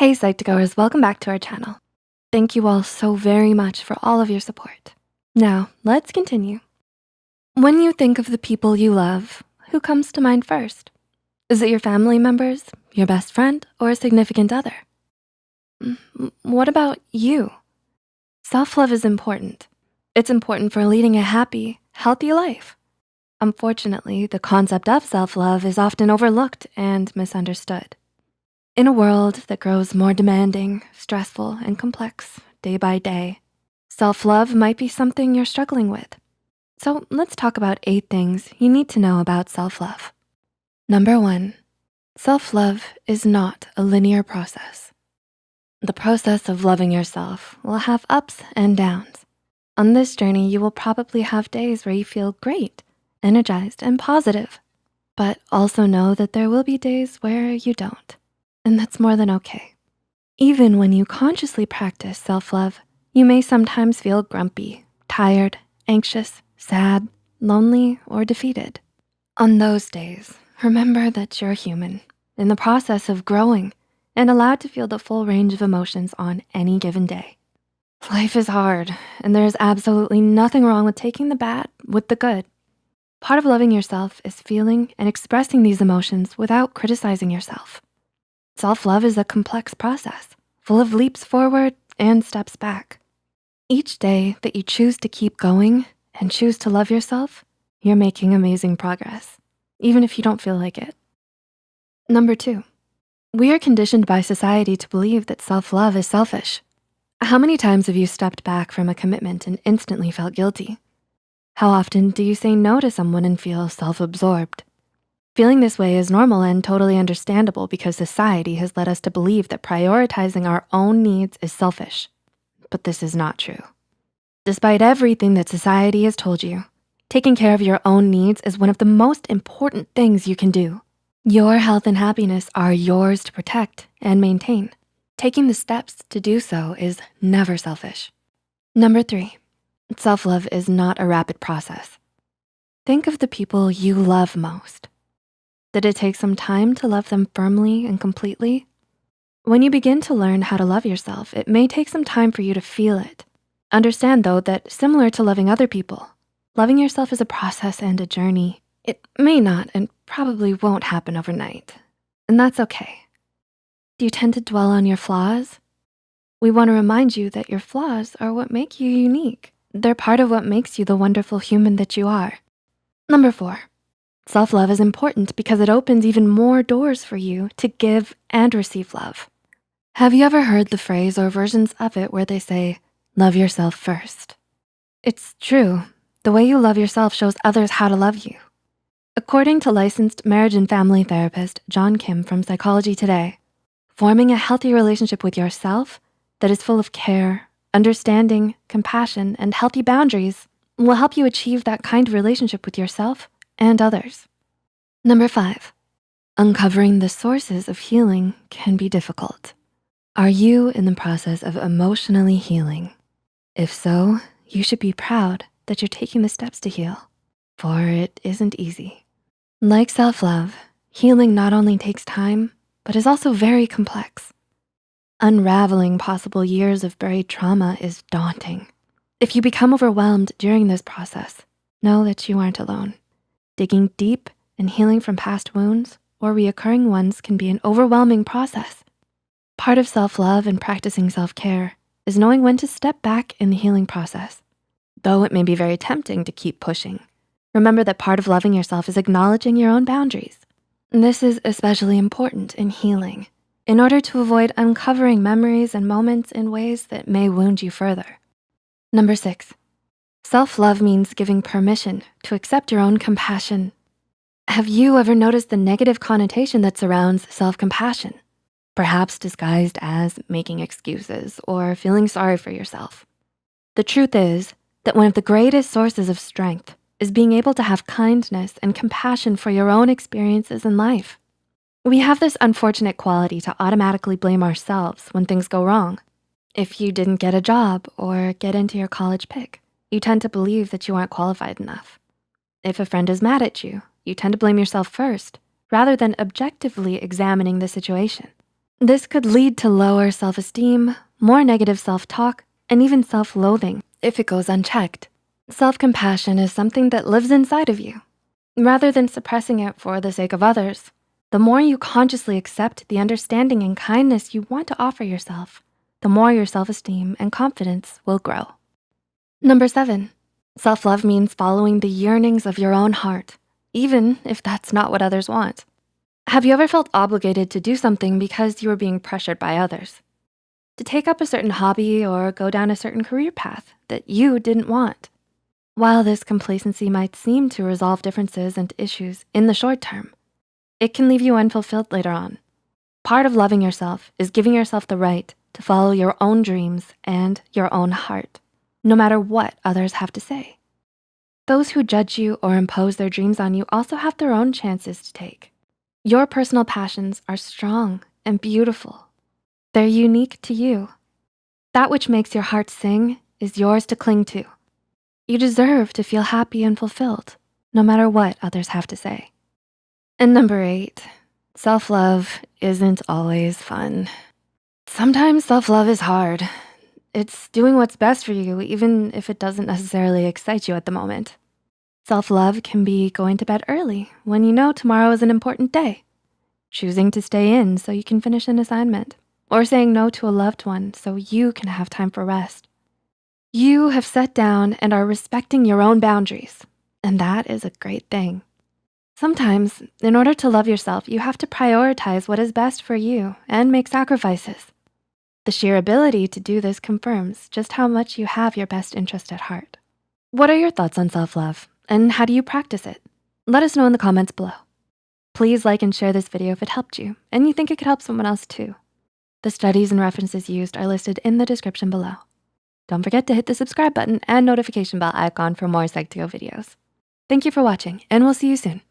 Hey Psych2Goers, welcome back to our channel. Thank you all so very much for all of your support. Now, let's continue. When you think of the people you love, who comes to mind first? Is it your family members, your best friend, or a significant other? What about you? Self-love is important. It's important for leading a happy, healthy life. Unfortunately, the concept of self-love is often overlooked and misunderstood. In a world that grows more demanding, stressful, and complex day by day, self-love might be something you're struggling with. So let's talk about 8 things you need to know about self-love. Number 1, self-love is not a linear process. The process of loving yourself will have ups and downs. On this journey, you will probably have days where you feel great, energized, and positive, but also know that there will be days where you don't. And that's more than okay. Even when you consciously practice self-love, you may sometimes feel grumpy, tired, anxious, sad, lonely, or defeated. On those days, remember that you're human in the process of growing and allowed to feel the full range of emotions on any given day. Life is hard, and there is absolutely nothing wrong with taking the bad with the good. Part of loving yourself is feeling and expressing these emotions without criticizing yourself. Self-love is a complex process, full of leaps forward and steps back. Each day that you choose to keep going and choose to love yourself, you're making amazing progress, even if you don't feel like it. Number 2, we are conditioned by society to believe that self-love is selfish. How many times have you stepped back from a commitment and instantly felt guilty? How often do you say no to someone and feel self-absorbed? Feeling this way is normal and totally understandable because society has led us to believe that prioritizing our own needs is selfish. But this is not true. Despite everything that society has told you, taking care of your own needs is one of the most important things you can do. Your health and happiness are yours to protect and maintain. Taking the steps to do so is never selfish. Number 3, self-love is not a rapid process. Think of the people you love most. Did it take some time to love them firmly and completely? When you begin to learn how to love yourself, it may take some time for you to feel it. Understand though that similar to loving other people, loving yourself is a process and a journey. It may not and probably won't happen overnight, and that's okay. Do you tend to dwell on your flaws? We wanna remind you that your flaws are what make you unique. They're part of what makes you the wonderful human that you are. Number 4, self-love is important because it opens even more doors for you to give and receive love. Have you ever heard the phrase or versions of it where they say, love yourself first? It's true. The way you love yourself shows others how to love you. According to licensed marriage and family therapist John Kim from Psychology Today, forming a healthy relationship with yourself that is full of care, understanding, compassion, and healthy boundaries will help you achieve that kind of relationship with yourself and others. Number 5, uncovering the sources of healing can be difficult. Are you in the process of emotionally healing? If so, you should be proud that you're taking the steps to heal, for it isn't easy. Like self-love, healing not only takes time, but is also very complex. Unraveling possible years of buried trauma is daunting. If you become overwhelmed during this process, know that you aren't alone. Digging deep and healing from past wounds or reoccurring ones can be an overwhelming process. Part of self-love and practicing self-care is knowing when to step back in the healing process. Though it may be very tempting to keep pushing, remember that part of loving yourself is acknowledging your own boundaries. This is especially important in healing in order to avoid uncovering memories and moments in ways that may wound you further. Number 6, self-love means giving permission to accept your own compassion. Have you ever noticed the negative connotation that surrounds self-compassion? Perhaps disguised as making excuses or feeling sorry for yourself. The truth is that one of the greatest sources of strength is being able to have kindness and compassion for your own experiences in life. We have this unfortunate quality to automatically blame ourselves when things go wrong. If you didn't get a job or get into your college pick, you tend to believe that you aren't qualified enough. If a friend is mad at you, you tend to blame yourself first, rather than objectively examining the situation. This could lead to lower self-esteem, more negative self-talk, and even self-loathing if it goes unchecked. Self-compassion is something that lives inside of you. Rather than suppressing it for the sake of others, the more you consciously accept the understanding and kindness you want to offer yourself, the more your self-esteem and confidence will grow. Number 7, self-love means following the yearnings of your own heart, even if that's not what others want. Have you ever felt obligated to do something because you were being pressured by others? To take up a certain hobby or go down a certain career path that you didn't want? While this complacency might seem to resolve differences and issues in the short term, it can leave you unfulfilled later on. Part of loving yourself is giving yourself the right to follow your own dreams and your own heart, no matter what others have to say. Those who judge you or impose their dreams on you also have their own chances to take. Your personal passions are strong and beautiful. They're unique to you. That which makes your heart sing is yours to cling to. You deserve to feel happy and fulfilled, no matter what others have to say. And number 8, self-love isn't always fun. Sometimes self-love is hard. It's doing what's best for you, even if it doesn't necessarily excite you at the moment. Self-love can be going to bed early when you know tomorrow is an important day, choosing to stay in so you can finish an assignment, or saying no to a loved one so you can have time for rest. You have sat down and are respecting your own boundaries, and that is a great thing. Sometimes, in order to love yourself, you have to prioritize what is best for you and make sacrifices. The sheer ability to do this confirms just how much you have your best interest at heart. What are your thoughts on self-love, and how do you practice it? Let us know in the comments below. Please like and share this video if it helped you and you think it could help someone else too. The studies and references used are listed in the description below. Don't forget to hit the subscribe button and notification bell icon for more Psych2Go videos. Thank you for watching, and we'll see you soon.